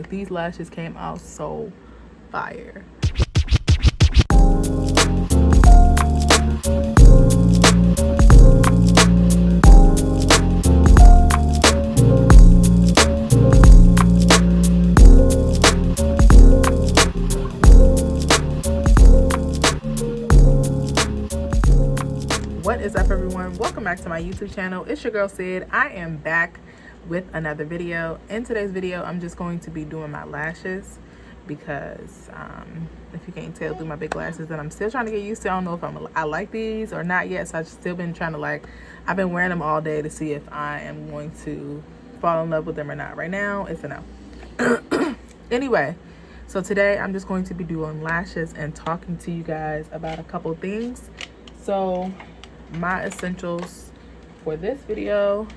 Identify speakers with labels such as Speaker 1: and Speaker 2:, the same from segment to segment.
Speaker 1: These lashes came out so fire. What is up, everyone? Welcome back to my YouTube channel. It's your girl Sid. I am back with another video. In today's video, I'm just going to be doing my lashes because if you can't tell through my big glasses, that I'm still trying to get used to. I don't know if I like these or not yet, so I've still been trying to I've been wearing them all day to see if I am going to fall in love with them or not. Right now, it's a no. Anyway, so today I'm just going to be doing lashes and talking to you guys about a couple things. So my essentials for this video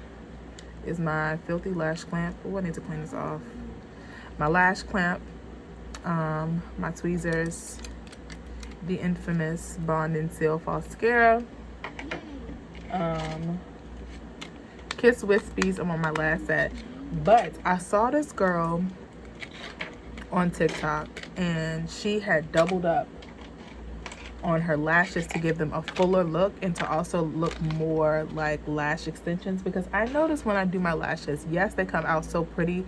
Speaker 1: is my filthy lash clamp. Oh, I need to clean this off. My lash clamp, my tweezers, the infamous Bond and Seal Mascara, Kiss Wispies. I'm on my last set, but I saw this girl on TikTok and she had doubled up on her lashes to give them a fuller look and to also look more like lash extensions, because I notice when I do my lashes, yes, they come out so pretty,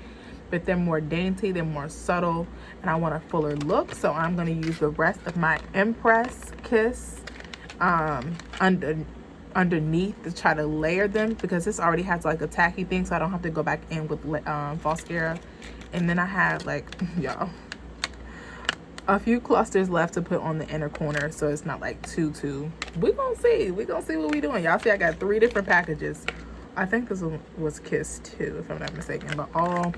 Speaker 1: but they're more dainty, they're more subtle, and I want a fuller look. So I'm going to use the rest of my Impress Kiss underneath to try to layer them, because this already has like a tacky thing, so I don't have to go back in with mascara. And then I have y'all, a few clusters left to put on the inner corner, so it's not like too. We gonna see what we doing. Y'all see I got 3 different packages. I think this one was Kiss too, if I'm not mistaken, but all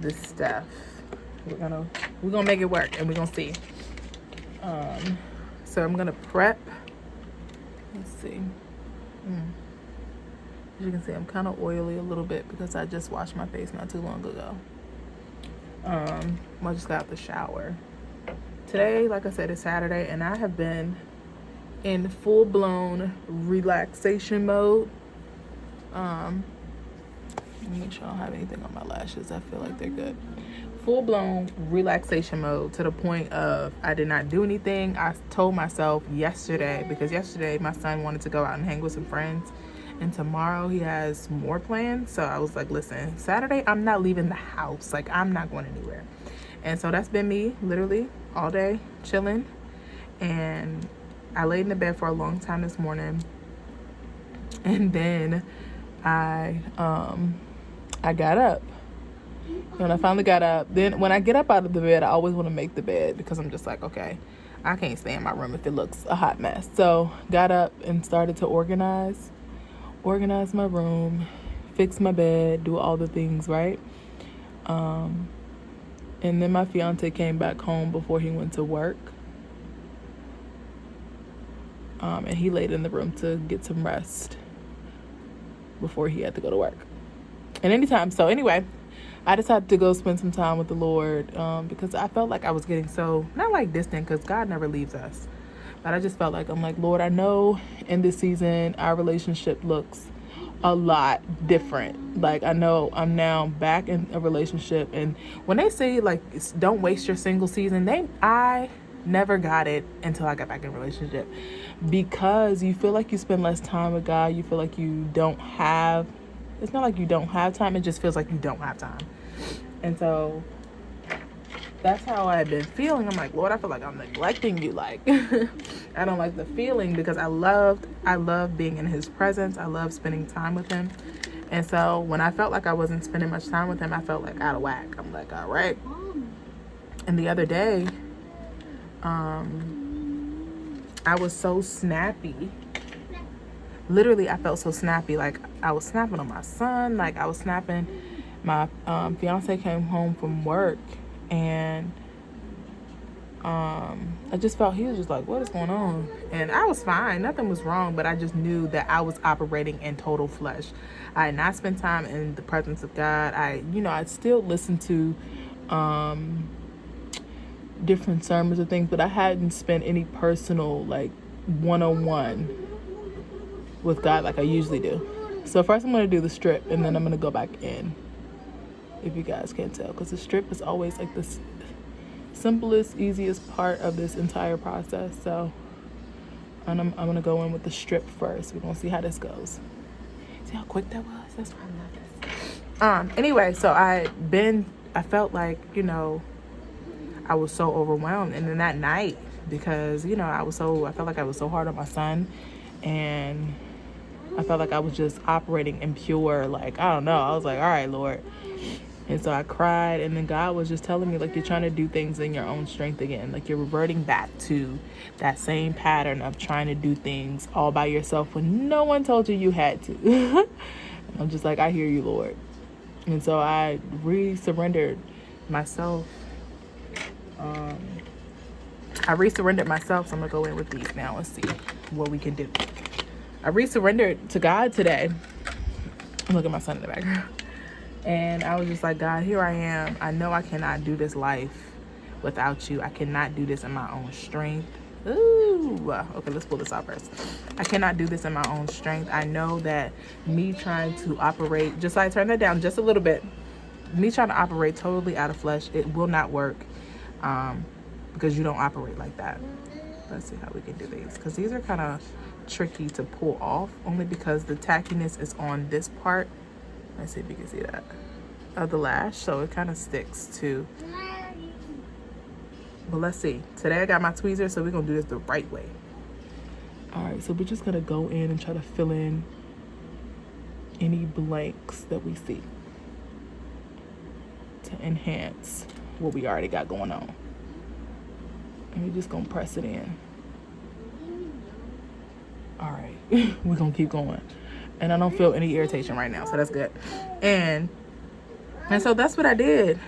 Speaker 1: this stuff we're gonna make it work, and we're gonna see. So I'm gonna prep. Let's see. As you can see, I'm kind of oily a little bit because I just washed my face not too long ago. I just got out the shower. Today, like I said, is Saturday, and I have been in full-blown relaxation mode. Let me make sure I don't have anything on my lashes. I feel like they're good. Full-blown relaxation mode, to the point of I did not do anything. I told myself yesterday, because yesterday my son wanted to go out and hang with some friends, and tomorrow he has more plans. So I was like, listen, Saturday I'm not leaving the house. Like, I'm not going anywhere. And so that's been me literally all day chilling. And I laid in the bed for a long time this morning, and then I got up. When I finally got up, then when I get up out of the bed, I always want to make the bed, because I'm just like, okay, I can't stay in my room if it looks a hot mess. So got up and started to organize my room, fix my bed, do all the things, right? And then my fiance came back home before he went to work. And he laid in the room to get some rest before he had to go to work. And anyway, I decided to go spend some time with the Lord, because I felt like I was getting so, not like distant, because God never leaves us, but I just felt like, I'm like, Lord, I know in this season our relationship looks a lot different. Like, I know I'm now back in a relationship, and when they say don't waste your single season, I never got it until I got back in a relationship, because you feel like you spend less time with God. You feel like you don't have, it's not like you don't have time, it just feels like you don't have time. And so that's how I've been feeling. I'm like, Lord, I feel like I'm neglecting you. Like, I don't like the feeling, because I love being in his presence. I love spending time with him. And so when I felt like I wasn't spending much time with him, I felt like out of whack. I'm like, all right. And the other day, I was so snappy. Literally, I felt so snappy. Like, I was snapping on my son. Like, I was snapping. My fiance came home from work, and I just felt, he was just like, what is going on? And I was fine. Nothing was wrong, but I just knew that I was operating in total flesh. I had not spent time in the presence of God. I'd still listen to different sermons and things, but I hadn't spent any personal, one-on-one with God like I usually do. So first I'm going to do the strip, and then I'm going to go back in. if you guys can't tell, because the strip is always like the simplest, easiest part of this entire process. So I'm gonna go in with the strip first. We're gonna see how this goes. See how quick that was? That's why I love this. Anyway, so I felt like, you know, I was so overwhelmed, and then that night, because, you know, I felt like I was so hard on my son, and I felt like I was just operating in pure, like, I don't know. I was like, all right, Lord. And so I cried, and then God was just telling me, like, you're trying to do things in your own strength again. Like, you're reverting back to that same pattern of trying to do things all by yourself when no one told you you had to. And I'm just like, I hear you, Lord. And so I re-surrendered myself. I re-surrendered myself, so I'm going to go in with these now and see what we can do. I re-surrendered to God today. Look at my son in the background. And I was just like, God, here I am. I know I cannot do this life without you. I cannot do this in my own strength. Ooh. Okay, let's pull this out first. I cannot do this in my own strength. I know that me trying to operate, just like turn that down just a little bit, me trying to operate totally out of flesh, it will not work, because you don't operate like that. Let's see how we can do these, because these are kind of tricky to pull off, only because the tackiness is on this part. Let's see if you can see that of the lash, so it kind of sticks to. But let's see. Today I got my tweezers, so we're gonna do this the right way. All right, so we're just gonna go in and try to fill in any blanks that we see to enhance what we already got going on. And we're just gonna press it in. All right, we're gonna keep going. And I don't feel any irritation right now, so that's good. And so that's what I did.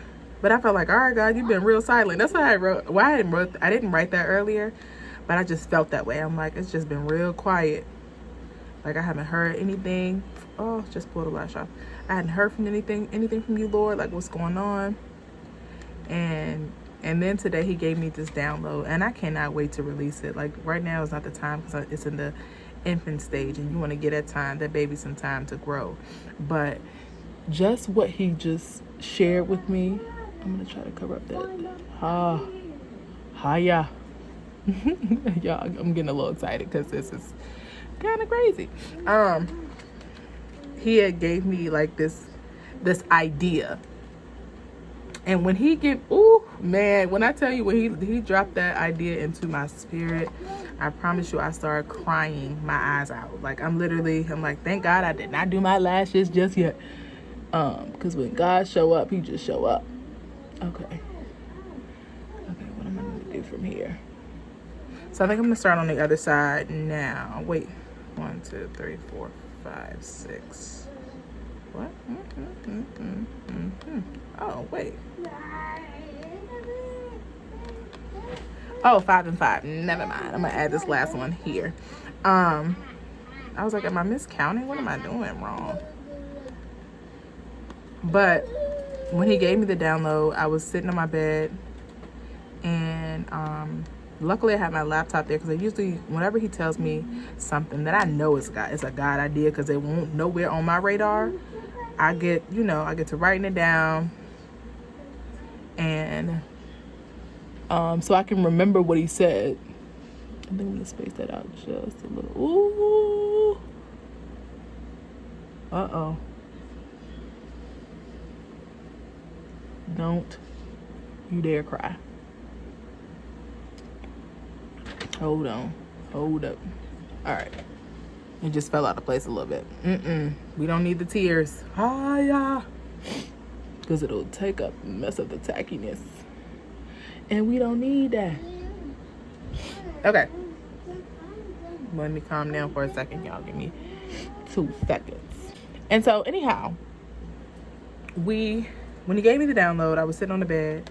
Speaker 1: But I felt like, all right, God, you've been real silent. That's why I wrote. Why I didn't write that earlier, but I just felt that way. I'm like, it's just been real quiet. Like I haven't heard anything. Oh, just pulled the lash off. I hadn't heard from anything from you, Lord. Like, what's going on? And then today He gave me this download, and I cannot wait to release it. Like right now is not the time, because it's in the infant stage, and you want to get that baby some time to grow. But just what He just shared with me, I'm gonna try to cover up that yeah. Yeah, I'm getting a little excited because this is kind of crazy. He had gave me like this idea, and when he when I tell you, when he dropped that idea into my spirit, I promise you, I started crying my eyes out. Like I'm like, thank God I did not do my lashes just yet. Because when God show up, He just show up. Okay, what am I going to do from here? So I think I'm going to start on the other side now. Wait, 1, 2, 3, 4, 5, 6. What? Oh, wait. Oh, 5 and 5. Never mind. I'm going to add this last one here. I was like, am I miscounting? What am I doing wrong? But when He gave me the download, I was sitting on my bed, and luckily I had my laptop there, because I usually, whenever He tells me something that I know is a God idea, because it won't nowhere on my radar, I get to writing it down, and so I can remember what He said. I think I'm gonna space that out just a little. Ooh. Uh-oh. Don't you dare cry. Hold on. Hold up. All right. It just fell out of place a little bit. We don't need the tears. Yeah. Because it'll take up, mess up the tackiness. And we don't need that. Okay. Let me calm down for a second, y'all. Give me 2 seconds. And so, anyhow, when He gave me the download, I was sitting on the bed,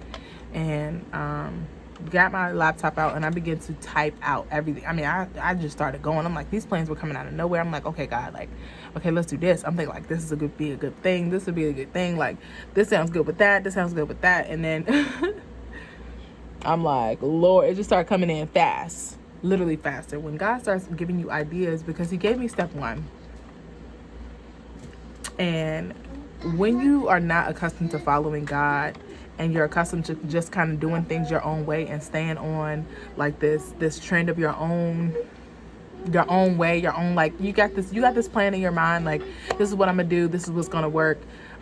Speaker 1: and got my laptop out, and I began to type out everything. I mean, I just started going. I'm like, these plans were coming out of nowhere. I'm like, okay, God, like, okay, let's do this. I'm thinking like, this is be a good thing. This would be a good thing. Like, this sounds good with that. This sounds good with that. And then I'm like, Lord, it just started coming in fast, literally faster. When God starts giving you ideas, because He gave me step 1, and when you are not accustomed to following God and you're accustomed to just kind of doing things your own way and staying on like this trend of your own way, your own, like, you got this plan in your mind, like, this is what I'm gonna do, this is what's gonna work,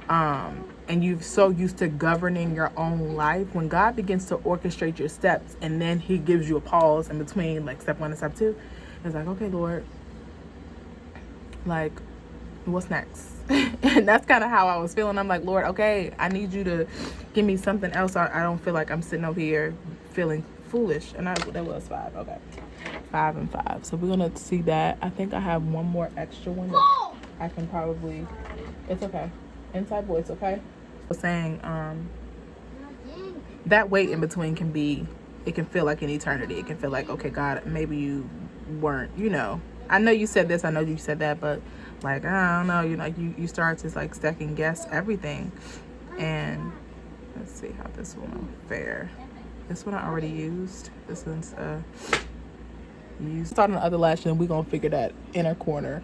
Speaker 1: and you're so used to governing your own life. When God begins to orchestrate your steps and then he gives you a pause in between, like step 1 and step 2, it's like, okay, Lord, like, what's next? And that's kind of how I was feeling. I'm like, Lord, okay, I need you to give me something else. I don't feel like I'm sitting over here feeling foolish. And that was 5. Okay, 5 and 5. So we're gonna see that. I think I have one more extra one that I can probably, it's okay, inside voice, okay? I was saying that wait in between it can feel like an eternity. It can feel like, okay, God, maybe you weren't, I know you said this, I know you said that, but like, I don't know, you start to like second guess everything. And let's see how this one will fare. This one I already used. This one's used. Starting the other lash, and we're gonna figure that inner corner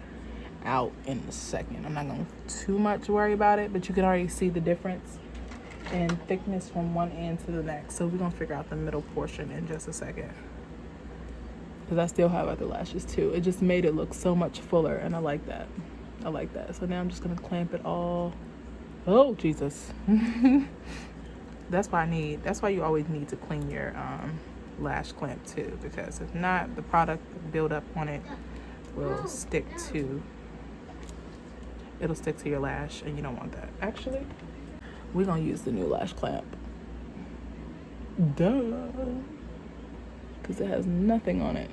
Speaker 1: out in a second. I'm not gonna too much worry about it, but you can already see the difference in thickness from one end to the next. So we're gonna figure out the middle portion in just a second, because I still have other lashes too. It just made it look so much fuller, and I like that. So now I'm just gonna clamp it all. Oh Jesus. That's why you always need to clean your lash clamp too, because if not, the product build up on it will stick to your lash, and you don't want that. Actually, we're gonna use the new lash clamp. Duh. Because it has nothing on it.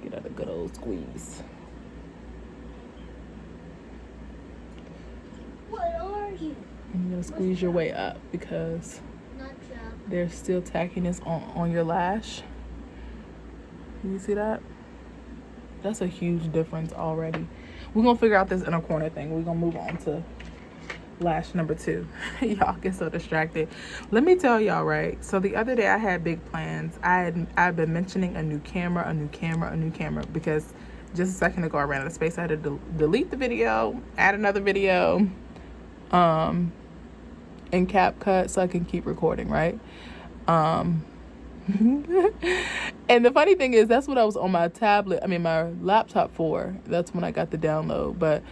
Speaker 1: Get out a good old squeeze.
Speaker 2: What are you?
Speaker 1: I'm gonna squeeze your way up because there's still tackiness on your lash. You see that? That's a huge difference already. We're gonna figure out this inner corner thing. We're gonna move on to lash number 2. Y'all get so distracted. Let me tell y'all, right? So the other day I had big plans. I've been mentioning a new camera, because just a second ago I ran out of space. I had to delete the video, add another video in CapCut so I can keep recording, right? And the funny thing is, that's what I was on my my laptop for. That's when I got the download. But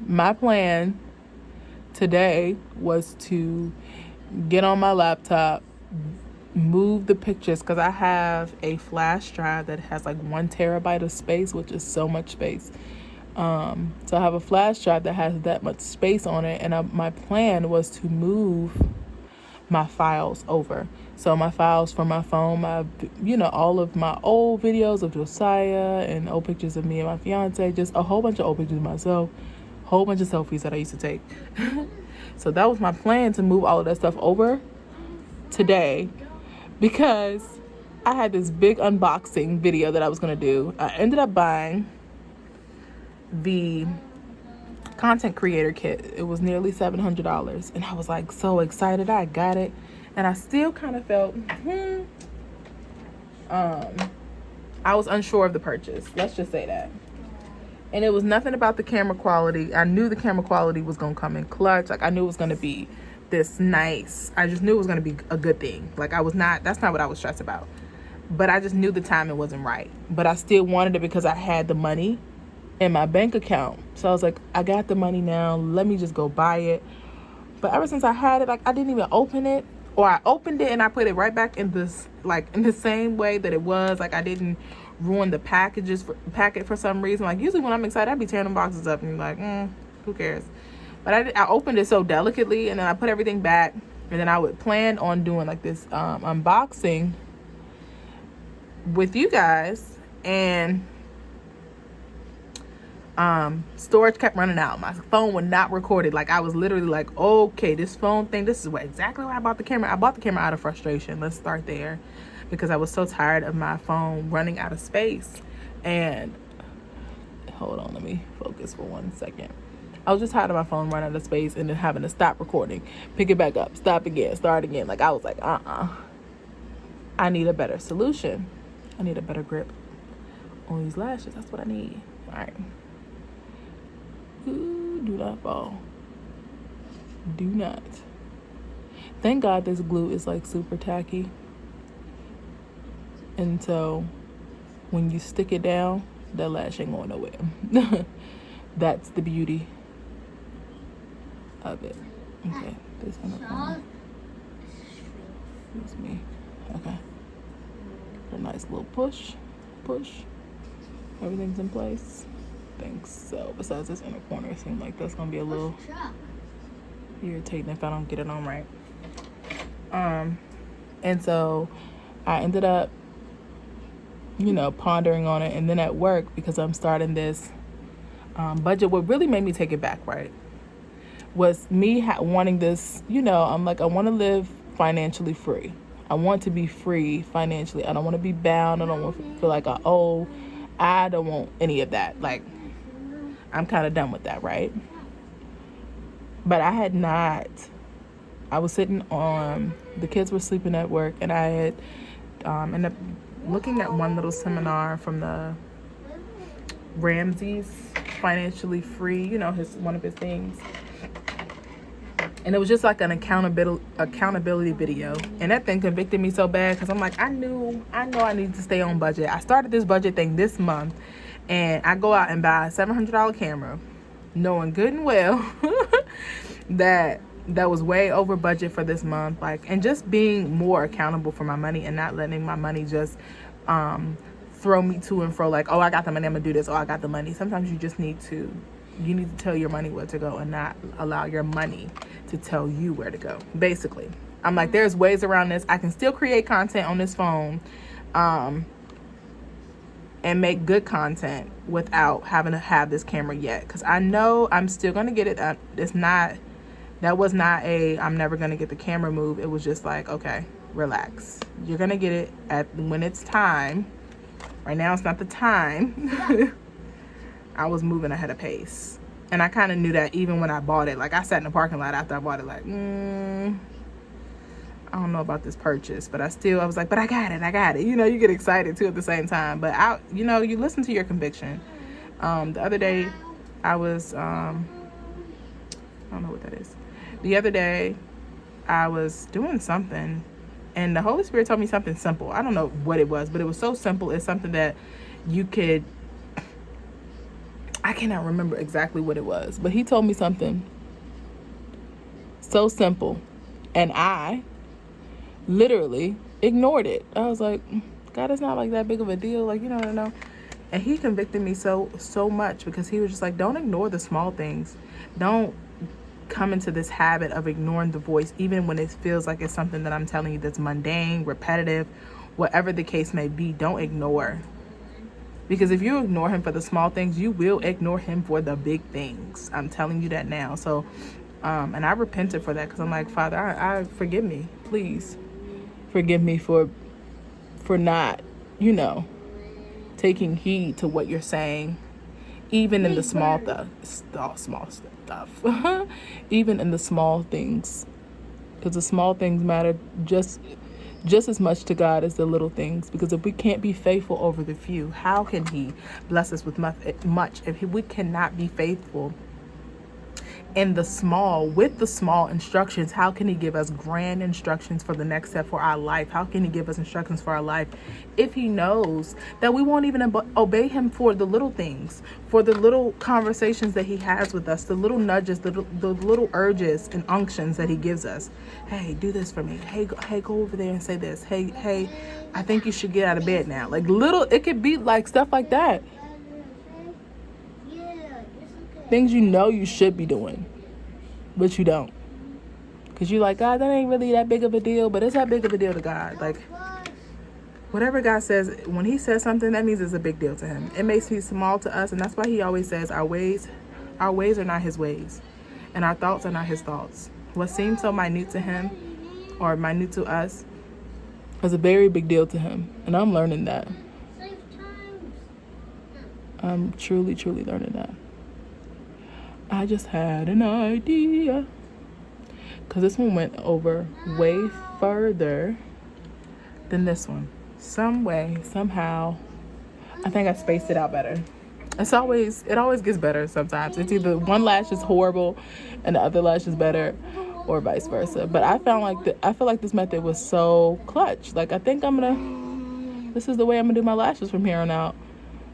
Speaker 1: my plan today was to get on my laptop, move the pictures, because I have a flash drive that has like 1 terabyte of space, which is so much space. So I have a flash drive that has that much space on it, and my plan was to move my files over. So my files from my phone, all of my old videos of Josiah and old pictures of me and my fiance, just a whole bunch of old pictures of myself, whole bunch of selfies that I used to take. So that was my plan, to move all of that stuff over today, because I had this big unboxing video that I was gonna do. I ended up buying the content creator kit. It was nearly $700, and I was like so excited. I got it, and I still kind of felt I was unsure of the purchase, let's just say that. And it was nothing about the camera quality. I knew the camera quality was gonna come in clutch. Like, I knew it was gonna be this nice. I just knew it was gonna be a good thing. Like, that's not what I was stressed about. But I just knew the timing wasn't right. But I still wanted it because I had the money in my bank account. So I was like, I got the money now, let me just go buy it. But ever since I had it, like, I didn't even open it, or I opened it and I put it right back in this, like, in the same way that it was. Like, I didn't ruin the packet for some reason. Like, usually when I'm excited, I'd be tearing the boxes up and be like, who cares? But I opened it so delicately, and then I put everything back, and then I would plan on doing like this unboxing with you guys, and storage kept running out. My phone would not record it. Like, I was literally like, okay, this phone thing, this is exactly why I bought the camera. I bought the camera out of frustration. Let's start there, because I was so tired of my phone running out of space. And hold on, let me focus for 1 second. I was just tired of my phone running out of space and then having to stop recording, pick it back up, stop again, start again. Like, I was like, I need a better solution. I need a better grip on these lashes. That's what I need. All right. Ooh, do not fall. Do not. Thank God this glue is like super tacky. And so when you stick it down, that lash ain't going nowhere. That's the beauty of it. Okay, this in the corner. Excuse me. Okay. A nice little push. Everything's in place. Thanks. So besides this inner corner, it seems like that's gonna be a little irritating if I don't get it on right. And so I ended up, pondering on it, and then at work, because I'm starting this budget, what really made me take it back, right, was me wanting this, I'm like, I want to live financially free. I want to be free financially. I don't want to be bound. I don't want to feel like I owe. I don't want any of that. Like, I'm kind of done with that, right? But I was sitting on, the kids were sleeping at work, and I had ended up looking at one little seminar from the Ramsey's Financially Free, one of his things. And it was just like an accountability video. And that thing convicted me so bad, because I'm like, I know I need to stay on budget. I started this budget thing this month, and I go out and buy a $700 camera, knowing good and well that was way over budget for this month. Like, and just being more accountable for my money and not letting my money just throw me to and fro, like, oh, I got the money, I'm gonna do this. Oh, I got the money. Sometimes you just need to tell your money where to go, and not allow your money to tell you where to go. Basically, I'm like, there's ways around this. I can still create content on this phone and make good content without having to have this camera yet, because I know I'm still gonna get it. That was not I'm never gonna get the camera move. It was just like, okay, relax. You're gonna get it when it's time. Right now, it's not the time. I was moving ahead of pace. And I kind of knew that even when I bought it. Like, I sat in the parking lot after I bought it, like, I don't know about this purchase. But I was like, but I got it. You get excited too at the same time. But you listen to your conviction. The other day, I was, I don't know what that is. The other day, I was doing something, and the Holy Spirit told me something simple. I don't know what it was, but it was so simple. It's something that I cannot remember exactly what it was, but he told me something so simple, and I literally ignored it. I was like, God, it's not like that big of a deal. Like, no. And he convicted me so much, because he was just like, don't ignore the small things. Don't come into this habit of ignoring the voice, even when it feels like it's something that I'm telling you that's mundane, repetitive, whatever the case may be. Don't ignore. Because if you ignore him for the small things, you will ignore him for the big things. I'm telling you that now. So, and I repented for that, because I'm like, Father, I forgive me. Please forgive me for not, taking heed to what you're saying, even in the small stuff, even in the small things, because the small things matter just as much to God as the little things. Because if we can't be faithful over the few, how can he bless us with much? If we cannot be faithful in the small, with the small instructions, how can he give us grand instructions for the next step for our life? How can he give us instructions for our life if he knows that we won't even obey him for the little things, for the little conversations that he has with us, the little nudges, the little urges and unctions that he gives us? Hey, do this for me. Hey, go over there and say this. Hey, I think you should get out of bed now. Like, it could be like stuff like that. Things you should be doing, but you don't. Because you're like, God, that ain't really that big of a deal, but it's that big of a deal to God. Like, whatever God says, when he says something, that means it's a big deal to him. It may seem small to us, and that's why he always says our ways are not his ways, and our thoughts are not his thoughts. What seems so minute to him, or minute to us, is a very big deal to him. And I'm learning that. I'm truly, truly learning that. I just had an idea, because this one went over way further than this one. Some way, somehow, I think I spaced it out better. it always gets better sometimes. It's either one lash is horrible and the other lash is better, or vice versa. But I feel like this method was so clutch. Like, I think this is the way I'm gonna do my lashes from here on out.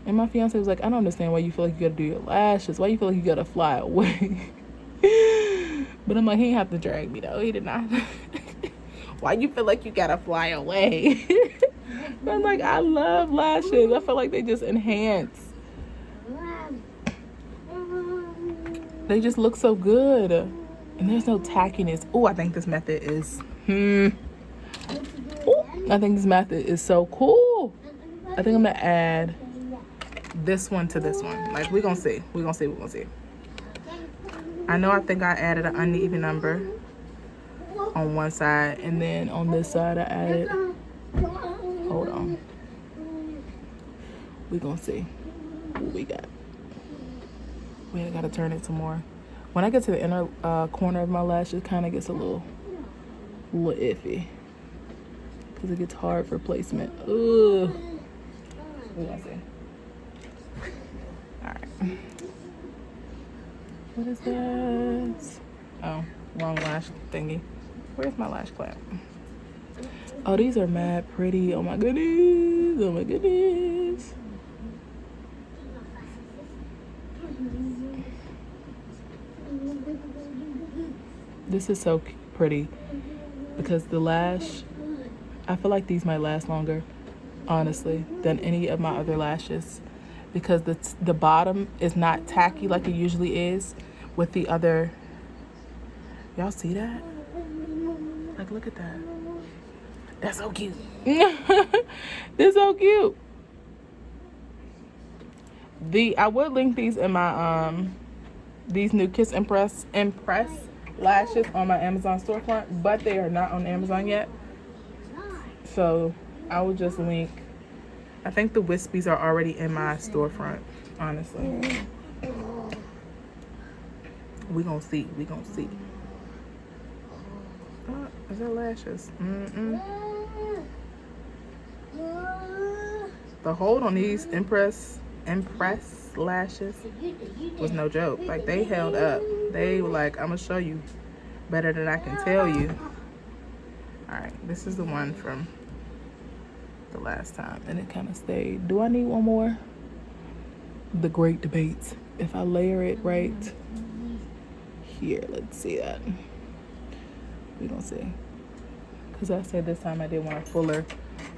Speaker 1: And my fiance was like, I don't understand why you feel like you gotta do your lashes. Why you feel like you gotta fly away? But I'm like, he didn't have to drag me though. He did not. Why you feel like you gotta fly away? But I'm like, I love lashes. I feel like they just enhance. They just look so good. And there's no tackiness. Oh, I think this method is I think this method is so cool. I think I'm gonna add this one to this one. Like, we're gonna see. I think I added an uneven number on one side, and then on this side I added, hold on, we're gonna see what we got. Wait, I gotta turn it some more. When I get to the inner corner of my lash, it kind of gets a little iffy because it gets hard for placement. Ugh. We're gonna see. All right. What is that? Oh, wrong lash thingy. Where's my lash clamp? Oh, these are mad pretty. Oh my goodness. Oh my goodness. This is so pretty because the lash, I feel like these might last longer, honestly, than any of my other lashes, because the bottom is not tacky like it usually is with the other. Y'all see that? Like, look at that. That's so cute. They're so cute. I would link these in my these new Kiss Impress lashes on my Amazon storefront, but they are not on Amazon yet. So I will just link. I think the wispies are already in my storefront, honestly. We gonna see. Is that lashes? The hold on these Impress lashes was no joke. Like, they held up. They were like, I'm gonna show you better than I can tell you. All right, this is the one from the last time, and it kind of stayed. Do I need one more? The great debates. If I layer it right here, let's see that. We don't see, because I said this time I did want a fuller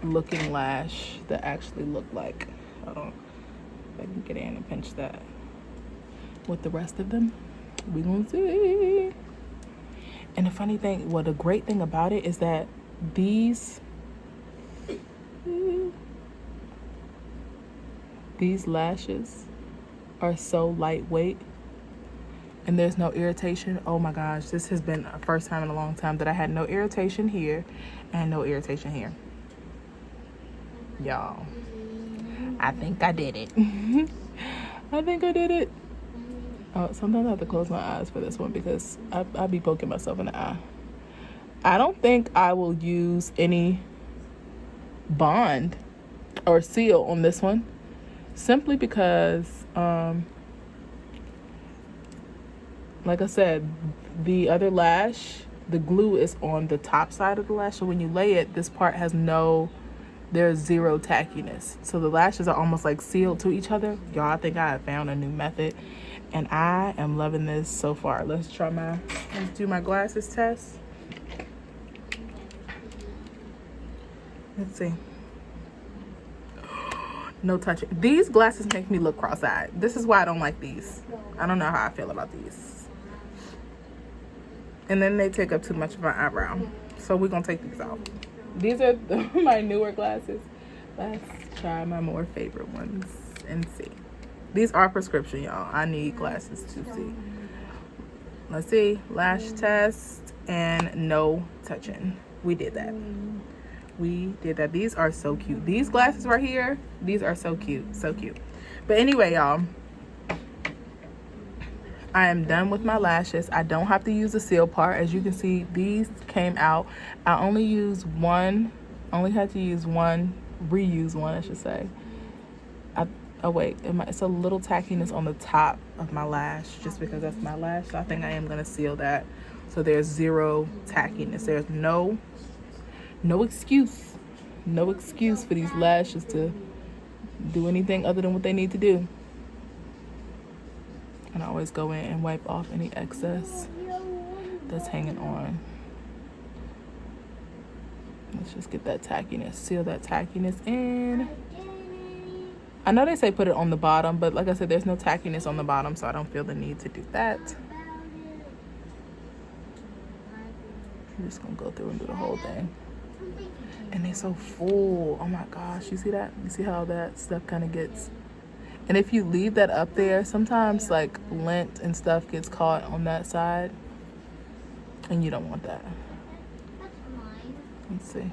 Speaker 1: looking lash that actually looked like, hold on, if I can get in and pinch that with the rest of them, we gonna see. And the funny thing, well, the great thing about it is that these lashes are so lightweight and there's no irritation. Oh my gosh, this has been a first time in a long time that I had no irritation here and no irritation here. Y'all, I think I did it. I think I did it. Oh, sometimes I have to close my eyes for this one because I be poking myself in the eye. I don't think I will use any bond or seal on this one, simply because like I said, the other lash, the glue is on the top side of the lash, so when you lay it, this part has there's zero tackiness, so the lashes are almost like sealed to each other. Y'all, I think I have found a new method and I am loving this so far. Let's do my glasses test. Let's see. No touching. These glasses make me look cross-eyed. This is why I don't like these. I don't know how I feel about these. And then they take up too much of my eyebrow. So we're going to take these off. These are my newer glasses. Let's try my more favorite ones and see. These are prescription, y'all. I need glasses to see. Let's see. Lash test and no touching. We did that. These are so cute. These glasses right here, these are so cute. So cute. But anyway, y'all, I am done with my lashes. I don't have to use the seal part. As you can see, these came out. I only used one. Only had to use one, reuse one, I should say. Oh wait, it's a little tackiness on the top of my lash, just because that's my lash. So I think I am gonna seal that, so there's zero tackiness. There's no excuse for these lashes to do anything other than what they need to do. And I always go in and wipe off any excess that's hanging on. Let's just get that tackiness, seal that tackiness in. I know they say put it on the bottom, but like I said, there's no tackiness on the bottom, so I don't feel the need to do that. I'm just gonna go through and do the whole thing. And they're so full. Oh my gosh, you see that? You see how that stuff kind of gets... And if you leave that up there, sometimes like lint and stuff gets caught on that side, and you don't want that. Let's see.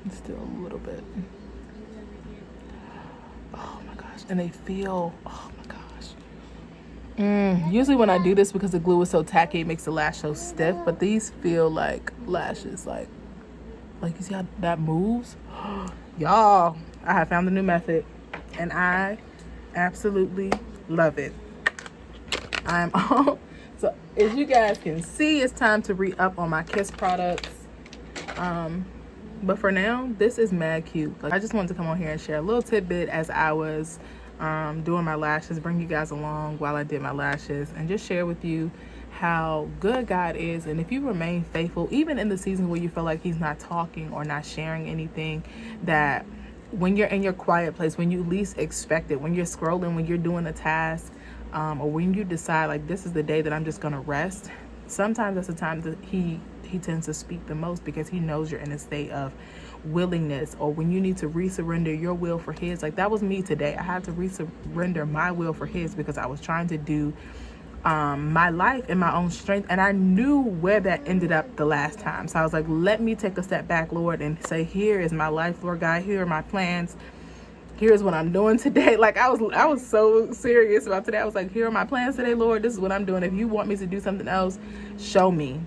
Speaker 1: It's still a little bit. Oh my gosh. And they feel, oh my gosh. Usually when I do this, because the glue is so tacky, it makes the lash so stiff, but these feel like lashes, like you see how that moves? Y'all, I have found a new method and I absolutely love it. I'm all, so as you guys can see, it's time to re-up on my Kiss products. But for now, this is mad cute. Like, I just wanted to come on here and share a little tidbit as I was doing my lashes, bring you guys along while I did my lashes, and just share with you how good God is. And if you remain faithful, even in the season where you feel like he's not talking or not sharing anything, that when you're in your quiet place, when you least expect it, when you're scrolling, when you're doing a task, or when you decide like this is the day that I'm just gonna rest, sometimes that's the time that he tends to speak the most, because he knows you're in a state of willingness, or when you need to resurrender your will for his. Like that was me today. I had to resurrender my will for his because I was trying to do my life in my own strength, and I knew where that ended up the last time. So I was like, let me take a step back, Lord, and say, here is my life, Lord God. Here are my plans. Here's what I'm doing today. Like I was so serious about today. I was like, here are my plans today, Lord. This is what I'm doing. If you want me to do something else, show me.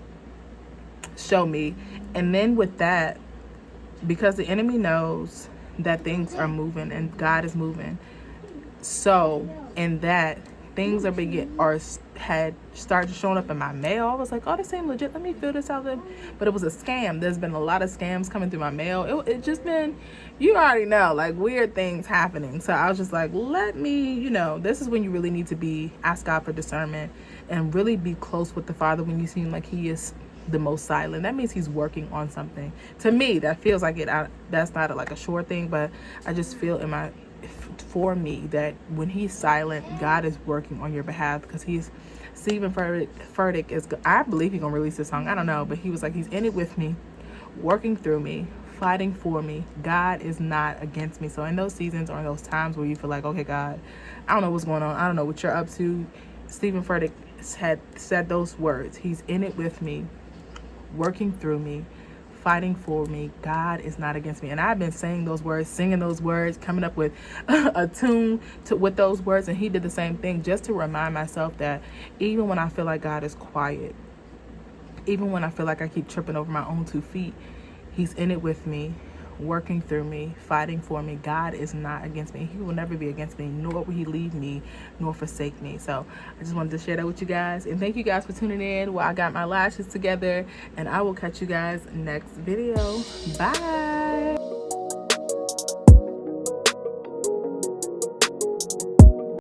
Speaker 1: And then with that, because the enemy knows that things are moving and God is moving, so in that, things had started showing up in my mail. I was like, oh, this seems legit. Let me fill this out. But it was a scam. There's been a lot of scams coming through my mail. It just been, you already know, like weird things happening. So I was just like, let me, this is when you really need to ask God for discernment and really be close with the Father when you seem like he is the most silent. That means he's working on something. To me, that feels like it. That's not like a sure thing, but I just feel for me that when he's silent, God is working on your behalf, because Stephen Furtick is, I believe he's gonna release this song, I don't know, but he was like, he's in it with me, working through me, fighting for me. God is not against me. So in those seasons or in those times where you feel like, okay, God, I don't know what's going on, I don't know what you're up to, Stephen Furtick had said those words. He's in it with me, working through me, fighting for me. God is not against me. And I've been saying those words, singing those words, coming up with a tune with those words, and he did the same thing, just to remind myself that even when I feel like God is quiet, even when I feel like I keep tripping over my own 2 feet, he's in it with me, working through me, fighting for me. God is not against me. He will never be against me, nor will he leave me nor forsake me. So I just wanted to share that with you guys, and thank you guys for tuning in while I got my lashes together, and I will catch you guys next video. Bye.